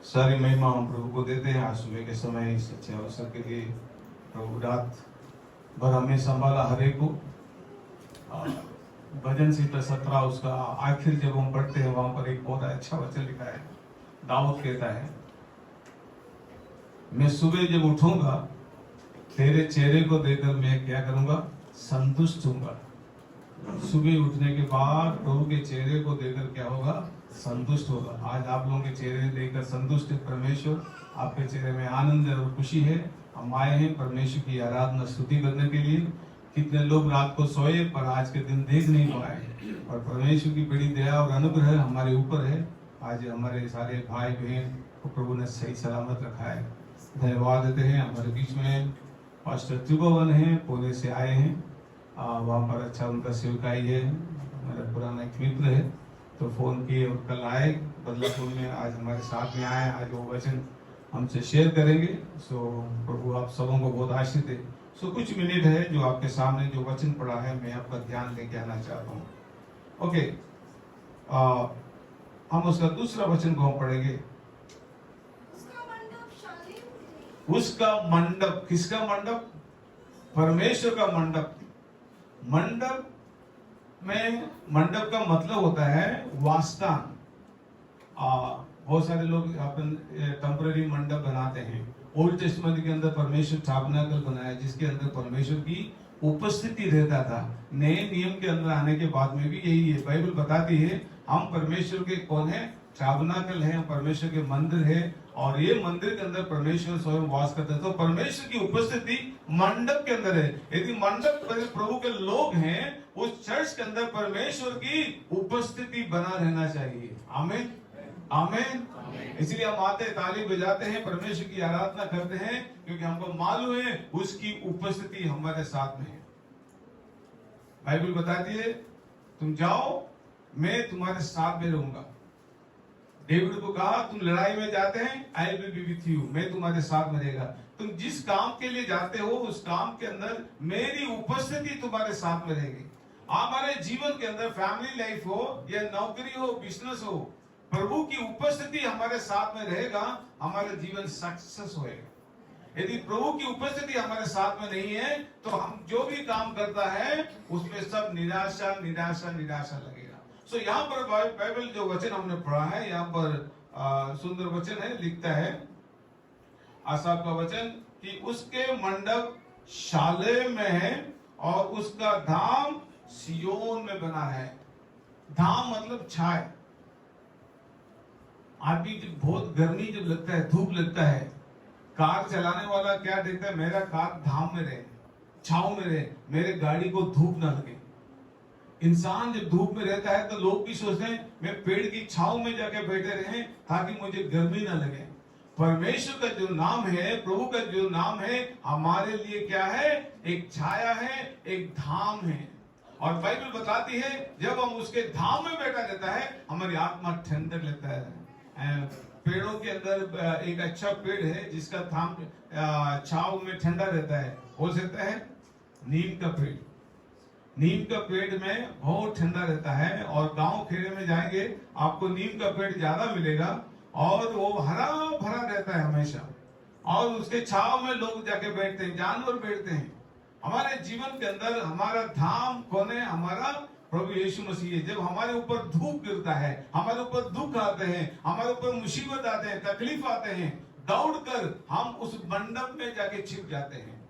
सारी महिमा हम प्रभु को देते हैं। आज सुबह के समय इस अच्छे अवसर के लिए प्रभु रात भर हमें संभाला हर एक को। भजन संहिता 17 उसका आखिर जब हम पढ़ते हैं वहां पर एक बहुत अच्छा वचन लिखा है। दाऊद कहता है, मैं सुबह जब उठूंगा तेरे चेहरे को देखकर मैं क्या करूंगा, संतुष्ट होऊंगा। सुबह उठने के बाद प्रभु के चेहरे को देखकर क्या होगा, संतुष्ट होगा। आज आप लोगों के चेहरे देखकर संतुष्ट है परमेश्वर, आपके चेहरे में आनंद और खुशी है। हम आए हैं परमेश्वर की आराधना स्तुति करने के लिए। कितने लोग रात को सोए पर आज के दिन देख नहीं पाए, और परमेश्वर की बड़ी दया और अनुग्रह हमारे ऊपर है। आज हमारे सारे भाई बहन को प्रभु ने सही सलामत रखा है। धन्यवाद देते हैं। हमारे बीच में पास्टर त्रिभुवन है, पुणे से आए हैं। वहाँ पर अच्छा उनका सेवकाई है। मेरा पुराना एक मित्र है, तो फोन किए और कल आए बदलापुर में, आज हमारे साथ में आए। आज वो वचन हमसे शेयर करेंगे। सो प्रभु आप सबों को बहुत आशीष दे। सो कुछ मिनट है जो आपके सामने जो वचन पड़ा है, मैं आपका ध्यान लेके आना चाहता हूँ। ओके, हम उसका दूसरा वचन को हम पढ़ेंगे। उसका मंडप, किसका मंडप? परमेश्वर का मंडप। मंडप में, मंडप का मतलब होता है वासस्थान। बहुत सारे लोग अपन टेम्पररी मंडप बनाते हैं। ओल्ड टेस्टमेंट के अंदर परमेश्वर टैबरनेकल बनाया जिसके अंदर परमेश्वर की उपस्थिति रहता था। नए नियम के अंदर आने के बाद में भी यही है। बाइबल बताती है हम परमेश्वर के कौन है, टैबरनेकल है, परमेश्वर के मंदिर है, और ये मंदिर के अंदर परमेश्वर स्वयं वास करते हैं। तो परमेश्वर की उपस्थिति मंडप के अंदर है। यदि मंडप प्रभु के लोग हैं, उस चर्च के अंदर परमेश्वर की उपस्थिति बना रहना चाहिए। आमीन, आमीन। इसलिए हम आते हैं, ताली बजाते हैं, परमेश्वर की आराधना करते हैं, क्योंकि हमको मालूम है उसकी उपस्थिति हमारे साथ में है। बाइबल बताती है तुम जाओ मैं तुम्हारे साथ में रहूंगा। डेविड को कहा तुम लड़ाई में जाते हैं, I will be with you, मैं तुम्हारे साथ में रहेगा। तुम जिस काम के लिए जाते हो उस काम के अंदर मेरी उपस्थिति तुम्हारे साथ में रहेगी। हमारे जीवन के अंदर फैमिली लाइफ हो या नौकरी हो, बिजनेस हो, प्रभु की उपस्थिति हमारे साथ में रहेगा, हमारा जीवन सक्सेस होएगा। यदि प्रभु की उपस्थिति हमारे साथ में नहीं है तो हम जो भी काम करता है उसमें सब निराशा निराशा निराशा लगेगा। सो यहाँ पर बाइबल जो वचन हमने पढ़ा है, यहाँ पर सुंदर वचन है, लिखता है आसाफ का वचन कि उसके मंडप शालेम में है और उसका धाम सियोन में बना है। धाम मतलब छाए। आदमी जब बहुत गर्मी जब लगता है, धूप लगता है, कार चलाने वाला क्या देखता है, मेरा कार धाम में रहे, छाव में रहे, मेरे गाड़ी को धूप ना लगे। इंसान जब धूप में रहता है तो लोग भी सोचते हैं मैं पेड़ की छाव में जाके बैठे रहे ताकि मुझे गर्मी ना लगे। परमेश्वर का जो नाम है, प्रभु का जो नाम है, हमारे लिए क्या है, एक छाया है, एक धाम है। और बाइबल बताती है जब हम उसके धाम में बैठा रहता है हमारी आत्मा ठंडक लेता है। पेड़ों के अंदर एक अच्छा पेड़ है जिसका धाम छाव में ठंडा रहता है, हो सकता है नीम का पेड़। नीम का पेड़ में बहुत ठंडा रहता है, और गांव खेड़े में जाएंगे आपको नीम का पेड़ ज्यादा मिलेगा, और वो हरा भरा रहता है हमेशा, और उसके छाव में लोग जाके बैठते हैं, जानवर बैठते हैं। हमारे जीवन के अंदर हमारा धाम कौन है, हमारा प्रभु यीशु मसीह है। जब हमारे ऊपर धूप गिरता है, हमारे ऊपर दुख आते हैं, हमारे ऊपर मुसीबत आते हैं, तकलीफ आते हैं, दौड़कर हम उस मंडप में जाके छिप जाते हैं।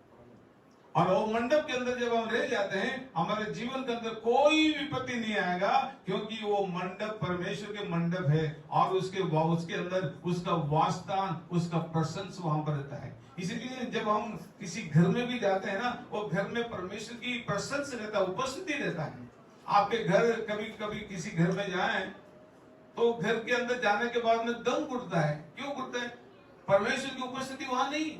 और वो मंडप के अंदर जब हम रह जाते हैं, हमारे जीवन के अंदर कोई विपत्ति नहीं आएगा, क्योंकि वो मंडप परमेश्वर के मंडप है, और उसके अंदर उसका वासस्थान, उसका प्रसन्स वहां पर रहता है। इसलिए जब हम किसी घर में भी जाते हैं ना, वो घर में परमेश्वर की प्रसन्स रहता है, उपस्थिति रहता है। आपके घर कभी कभी किसी घर में जाएं तो घर के अंदर जाने के बाद में दम घुटता है। क्यों घुटता है? परमेश्वर की उपस्थिति वहां नहीं।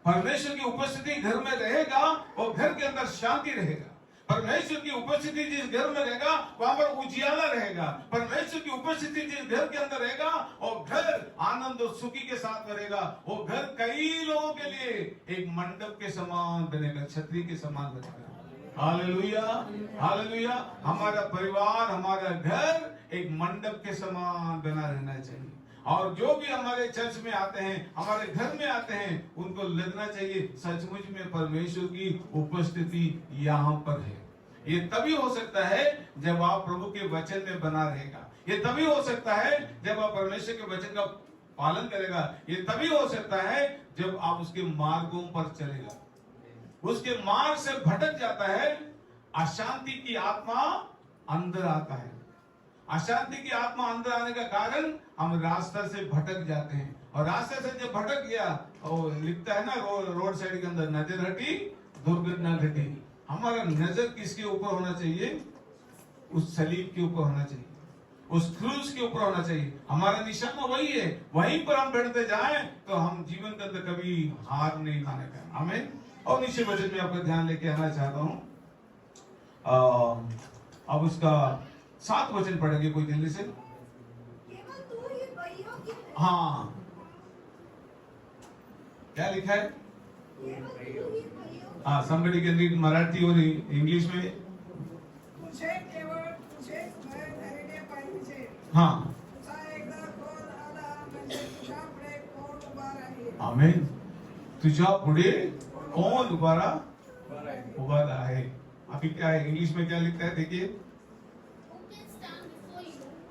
परमेश्वर की उपस्थिति घर में रहेगा, वो घर के अंदर शांति रहेगा। परमेश्वर की उपस्थिति जिस घर में रहेगा वहां पर उजियाला रहेगा। परमेश्वर की उपस्थिति जिस घर के अंदर रहेगा वो घर आनंद और सुखी के साथ रहेगा। वो घर कई लोगों के लिए एक मंडप के समान बनेगा, छतरी के समान बनेगा। Hallelujah, hallelujah. हमारा परिवार, हमारा घर एक मंडप के समान बना रहना चाहिए। और जो भी हमारे चर्च में आते हैं, हमारे घर में आते हैं, उनको लगना चाहिए सचमुच में परमेश्वर की उपस्थिति यहाँ पर है। ये तभी हो सकता है जब आप प्रभु के वचन में बना रहेगा। ये तभी हो सकता है जब आप परमेश्वर के वचन का पालन करेगा। ये तभी हो सकता है जब आप उसके मार्गों पर चलेगा। उसके मार्ग से भटक जाता है, अशांति की आत्मा अंदर आता है। अशांति की आत्मा अंदर आने का कारण हम रास्ते से भटक जाते हैं, और रास्ते से जब भटक गया, और लिखता है ना रोड साइड के अंदर, नजर हटी दुर्घटना घटी। हमारा नजर किसके ऊपर होना चाहिए? उस सलीब के ऊपर होना चाहिए, उस क्रूस के ऊपर होना चाहिए। हमारा निशाना वही है, वहीं पर हम बढ़ते जाएं तो हम जीवन के अंदर कभी हार नहीं मानेगा। आमीन। और नीचे वचन में आपका ध्यान लेके आना चाहता हूं। अब उसका 7 वचन पढ़ेंगे कोई जल्दी से। हाँ, क्या लिखा है? हाँ, somebody can read मराठी और इंग्लिश में। तुझे केवळ तुझे धैर्य पाहिजे। हाँ, तुझा एकदा क्रोध आला म्हणजे तुझ्या पुढे कोण उभा राहील? आमीन। तुझ्या पुढे कौन उभा है? अभी क्या है इंग्लिश में, क्या लिखता है देखिए।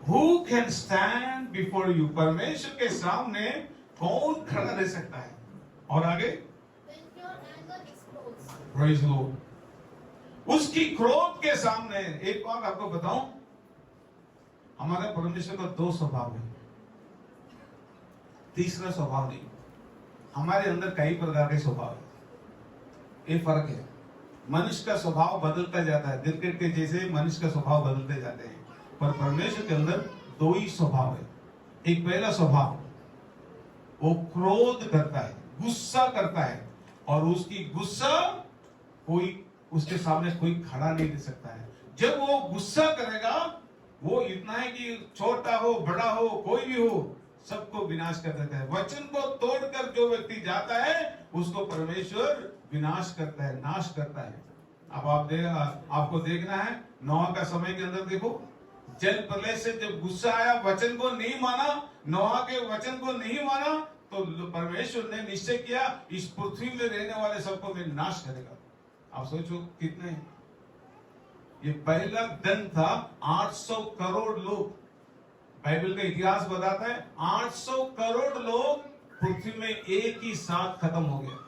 Who can stand before you? परमेश्वर के सामने कौन खड़ा रह सकता है? और आगे, Praise the Lord. उसकी क्रोध के सामने। एक बात आपको बताऊं, हमारे परमेश्वर का 2 स्वभाव है, तीसरा स्वभाव नहीं। हमारे अंदर कई प्रकार के स्वभाव है, ये फर्क है। मनुष्य का स्वभाव बदलता जाता है, क्रिकेट के जैसे मनुष्य का स्वभाव बदलते जाते हैं, पर परमेश्वर के अंदर 2 ही स्वभाव है। एक पहला स्वभाव, वो क्रोध करता है, गुस्सा करता है, और उसकी गुस्सा कोई उसके सामने कोई खड़ा नहीं दे सकता है। जब वो गुस्सा करेगा, वो इतना है कि छोटा हो बड़ा हो कोई भी हो, सबको विनाश कर देता है। वचन को तोड़कर जो व्यक्ति जाता है, उसको परमेश्वर विनाश करता है, नाश करता है। अब आपको देखना है, नोहा का समय के अंदर देखो, जल प्रलय से जब गुस्सा आया, वचन को नहीं माना, नोहा के वचन को नहीं माना, तो परमेश्वर ने निश्चय किया इस पृथ्वी में रहने वाले सबको मैं नाश करेगा। आप सोचो कितने, ये पहला दिन था 800 करोड़ लोग। बाइबल का इतिहास बताता है 800 करोड़ लोग पृथ्वी में एक ही साथ खत्म हो गया।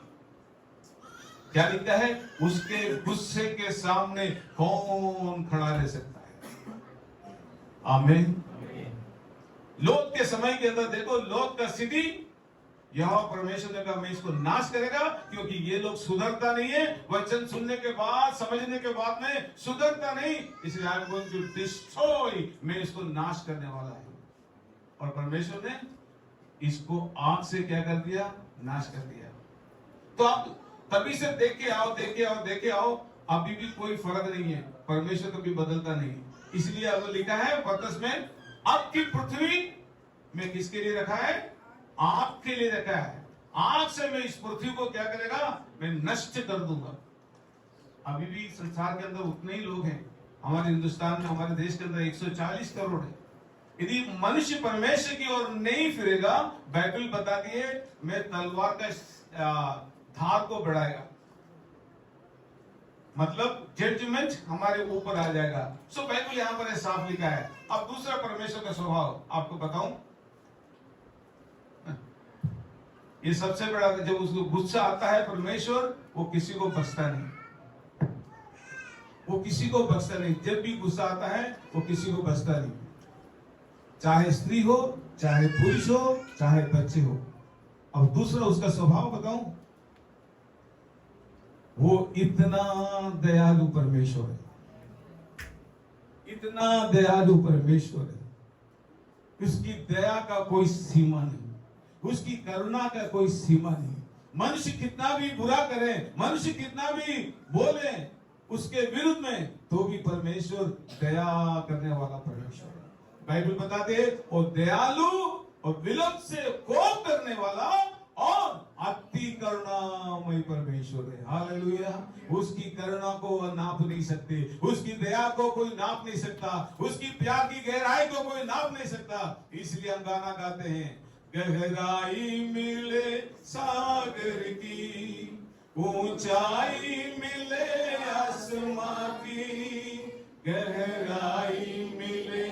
क्या लिखता है? उसके गुस्से के सामने कौन खड़ा रह सकता है? आमीन। लोट के समय के अंदर देखो, लोट का स्थिति, यह परमेश्वर ने कहा मैं इसको नाश करेगा, क्योंकि ये लोग सुधरता नहीं है। वचन सुनने के बाद, समझने के बाद में सुधरता नहीं, इसलिए I am going to destroy, मैं इसको नाश करने वाला है। और परमेश्वर ने इसको आग से क्या कर दिया? नाश कर दिया। तो आप तभी से देखे आओ, अभी भी कोई फर्क नहीं है। परमेश्वर कभी बदलता नहीं, इसलिए अब लिखा है पतरस में, अब की पृथ्वी में किसके लिए रखा है? आग के लिए रखा है। आग से मैं इस पृथ्वी को क्या करेगा? मैं नष्ट कर दूंगा। अभी भी संसार के अंदर उतने ही लोग हैं। हमारे हिंदुस्तान में, हमारे देश के अंदर 140 करोड़ है। यदि मनुष्य परमेश्वर की ओर नहीं फिरेगा, बाइबल बताती है मैं तलवार का धार को बढ़ाएगा, मतलब जजमेंट हमारे ऊपर आ जाएगा। सो बाइबल यहां पर साफ लिखा है। अब दूसरा परमेश्वर का स्वभाव आपको बताऊं, ये सबसे बड़ा, जब उसको गुस्सा आता है परमेश्वर, वो किसी को बख्शता नहीं, वो किसी को बख्शता नहीं। जब भी गुस्सा आता है वो किसी को बख्शता नहीं, चाहे स्त्री हो, चाहे पुरुष हो, चाहे बच्चे हो। अब दूसरा उसका स्वभाव बताऊं, वो इतना दयालु परमेश्वर है, इतना दयालु परमेश्वर है। उसकी दया का कोई सीमा नहीं, उसकी करुणा का कोई सीमा नहीं। मनुष्य कितना भी बुरा करे, मनुष्य कितना भी बोले उसके विरुद्ध में, तो भी परमेश्वर दया करने वाला परमेश्वर है। बाइबल बताते हैं वो दयालु और विलंब से कोप करने वाला और अति करुणामय परमेश्वर है। हालेलुया। उसकी करुणा को नाप नहीं सकते, उसकी दया को कोई नाप नहीं सकता, उसकी प्यार की गहराई को कोई नाप नहीं सकता। इसलिए हम गाना गाते हैं, गहराई मिले सागर की, ऊंचाई मिले आसमां की, गहराई मिले।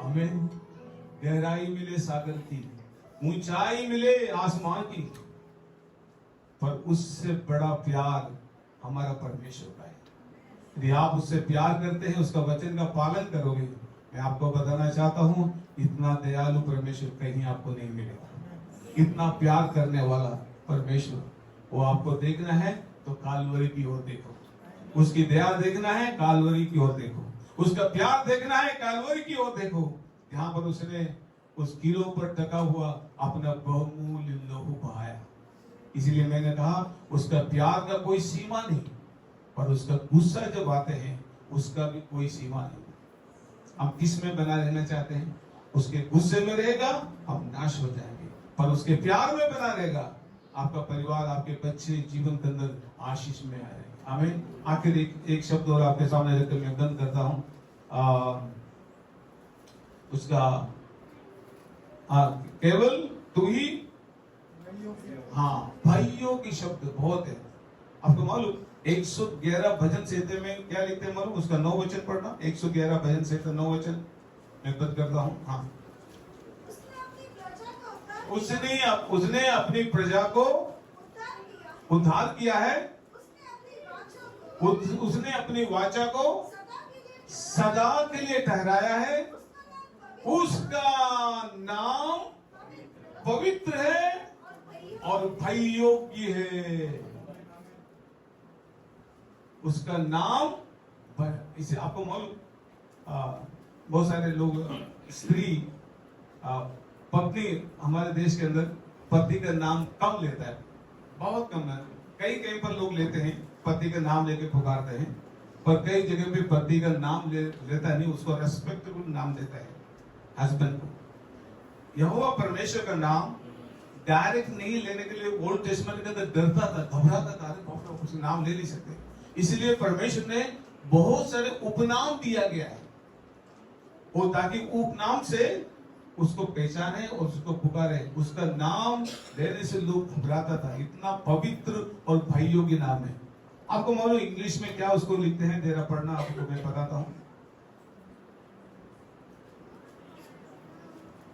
हमें गहराई मिले सागर की, ऊंचाई मिले आसमान की, पर उससे बड़ा प्यार हमारा परमेश्वर का है। यदि आप उससे प्यार करते हैं, उसका वचन का पालन करोगे, मैं आपको बताना चाहता हूं, इतना दयालु परमेश्वर कहीं आपको नहीं मिलेगा। इतना प्यार करने वाला परमेश्वर, वो आपको देखना है तो कालवरी की ओर देखो। उसकी दया देखना है, कालवरी की ओर देखो। उसका प्यार देखना है, कालवरी की ओर देखो। यहाँ पर उसने उस किलो पर टका हुआ अपना बहुमूल्य लहू बहाया। इसलिए मैंने कहा, उसका प्यार का कोई सीमा नहीं, पर उसका गुस्सा जब आते हैं उसका भी कोई सीमा नहीं। हम किस में बना रहना चाहते हैं? उसके गुस्से में रहेगा हम नाश हो जाएंगे, पर उसके प्यार में बना रहेगा आपका परिवार, आपके बच्चे जीवन के अंदर आशीष में आएंगे। आमीन। आखिर एक शब्द और आपके सामने रखकर मैं बंद करता हूं। उसका केवल तू ही, हाँ, भाइयों की शब्द बहुत है। आपको मालूम 111 भजन संहिता में क्या लिखते हैं मालूम? उसका 9 वचन पढ़ना। 111 भजन संहिता 9 वचन मैं बंद करता हूँ। हाँ, उसने अपनी प्रजा को उद्धार किया है। उसने अपनी वाचा को सदा के लिए ठहराया है। उसका नाम पवित्र है और भय योग्य है। उसका नाम, इसे आपको मालूम, बहुत सारे लोग, स्त्री, पत्नी, हमारे देश के अंदर पति का नाम कम लेता है, बहुत कम है। कई पर लोग लेते हैं, पति का नाम लेके पुकारते हैं, पर कई जगह पे पति का नाम लेता नहीं, उसको रेस्पेक्टेबल नाम देता है, हस्बैंड को। यहोवा परमेश्वर का नाम डायरेक्ट नहीं लेने के लिए ओल्ड टेस्टमेंट के अंदर डरता था, घबराता था, अरे उसका नाम ले नहीं सकते। इसलिए परमेश्वर ने बहुत सारे उपनाम दिया गया है, वो ताकि उपनाम से उसको पहचाने और उसको पुकारे। उसका नाम लेने से लोग घबराता था, इतना पवित्र और भाइयों के नाम है। आपको मालूम इंग्लिश में क्या उसको लिखते हैं? जरा पढ़ना, आपको मैं बताता हूं।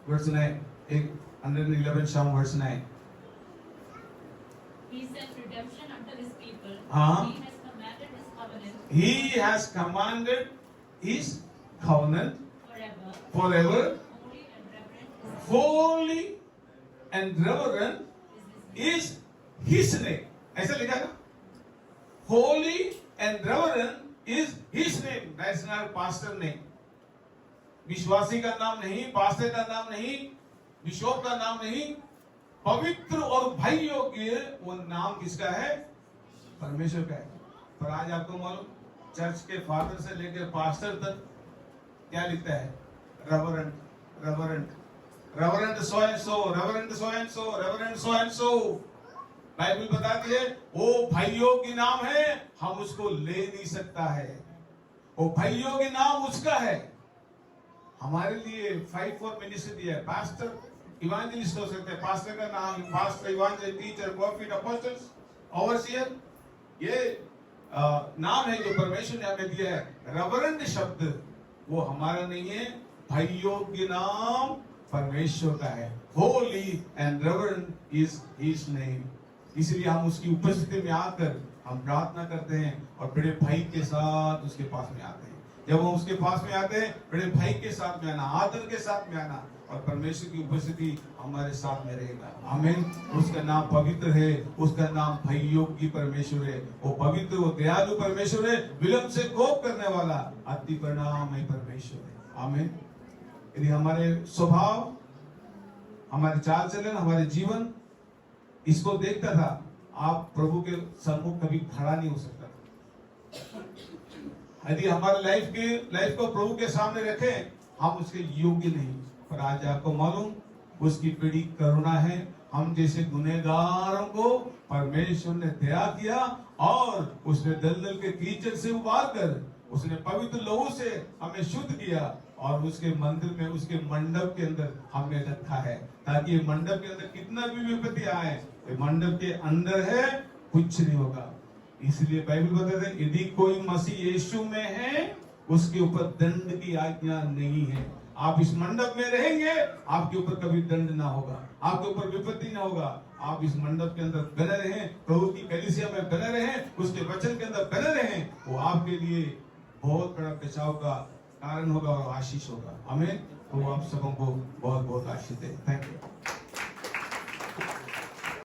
Verse 9, 111 Psalm verse 9. He sent redemption unto his people. हाँ। He has commanded his He has commanded his covenant covenant forever. forever. Holy and reverend is his name. ऐसा लिखा है ना? Holy and reverend is his name. That's not pastor name. विश्वासी का नाम नहीं, pastor का नाम नहीं, बिशप का नाम नहीं, पवित्र और भय योग्य वो नाम किसका है? परमेश्वर का है। पर आज आपको मालूम, चर्च के फादर से लेकर पास्टर तक क्या लिखता है? Reverend, reverend, reverend so and so, reverend so and so, reverend so and so. Bible बताती है वो भाइयों की नाम है, हम उसको ले नहीं सकता है। वो भाइयों के नाम उसका है। हमारे लिए 5 for मिनिस्ट्री दिया है। पास्टर, इवांजलिस्ट हो सकते हैं, पास्टर का नाम pastor, evangelist, teacher, prophet, apostles, overseer, ये नाम है जो परमेश्वर ने हमें दिया है। रेवरेंड शब्द वो हमारा नहीं है, भाइयों के नाम परमेश्वर का है। Holi and reverend is his name. इसलिए हम उसकी उपस्थिति में आकर हम प्रार्थना करते हैं और बड़े भाई के साथ उसके पास में आते हैं। जब हम उसके पास में आते हैं, बड़े भाई के साथ में आना, आदर के साथ में आना, और परमेश्वर की उपस्थिति हमारे साथ में रहेगा। आमीन। उसका नाम पवित्र है, उसका नाम भाइयों की परमेश्वर है। वो पवित्र, वो दयालु परमेश्वर है, विलंब से कोप करने वाला अति परिणामय परमेश्वर है। आमीन। यदि हमारे स्वभाव, हमारे चाल चलन, हमारे जीवन इसको देखता था, आप प्रभु के सम्मुख कभी खड़ा नहीं हो सकता। यदि हमारे लाइफ को प्रभु के सामने रखें, हम उसके योग्य नहीं। पर आज आपको मालूम, उसकी बड़ी करुणा है। हम जैसे गुनहगारों को परमेश्वर ने दया किया और उसने दलदल के कीचड़ से उबार कर उसने पवित्र लहू से हमें शुद्ध किया और उसके मंदिर में, उसके मंडप के अंदर हमें रखा है, ताकि ये मंडप के अंदर कितना भी विपत्ति आए, ये मंडप के अंदर है, कुछ नहीं होगा। इसलिए बाइबल बताते हैं यदि कोई मसीह यीशु में है उसके ऊपर दंड की आज्ञा नहीं है। आप इस मंडप में रहेंगे, आपके ऊपर कभी दंड ना होगा, आपके ऊपर विपत्ति ना होगा। आप इस मंडप के अंदर बने रहें, प्रभु की कलीसिया में बने रहें, उसके वचन के अंदर बने रहें, वो आपके लिए बहुत बड़ा बचाव का कारण होगा और आशीष होगा। आमीन। तो आप सबों को बहुत बहुत आशीष दे। Thank you.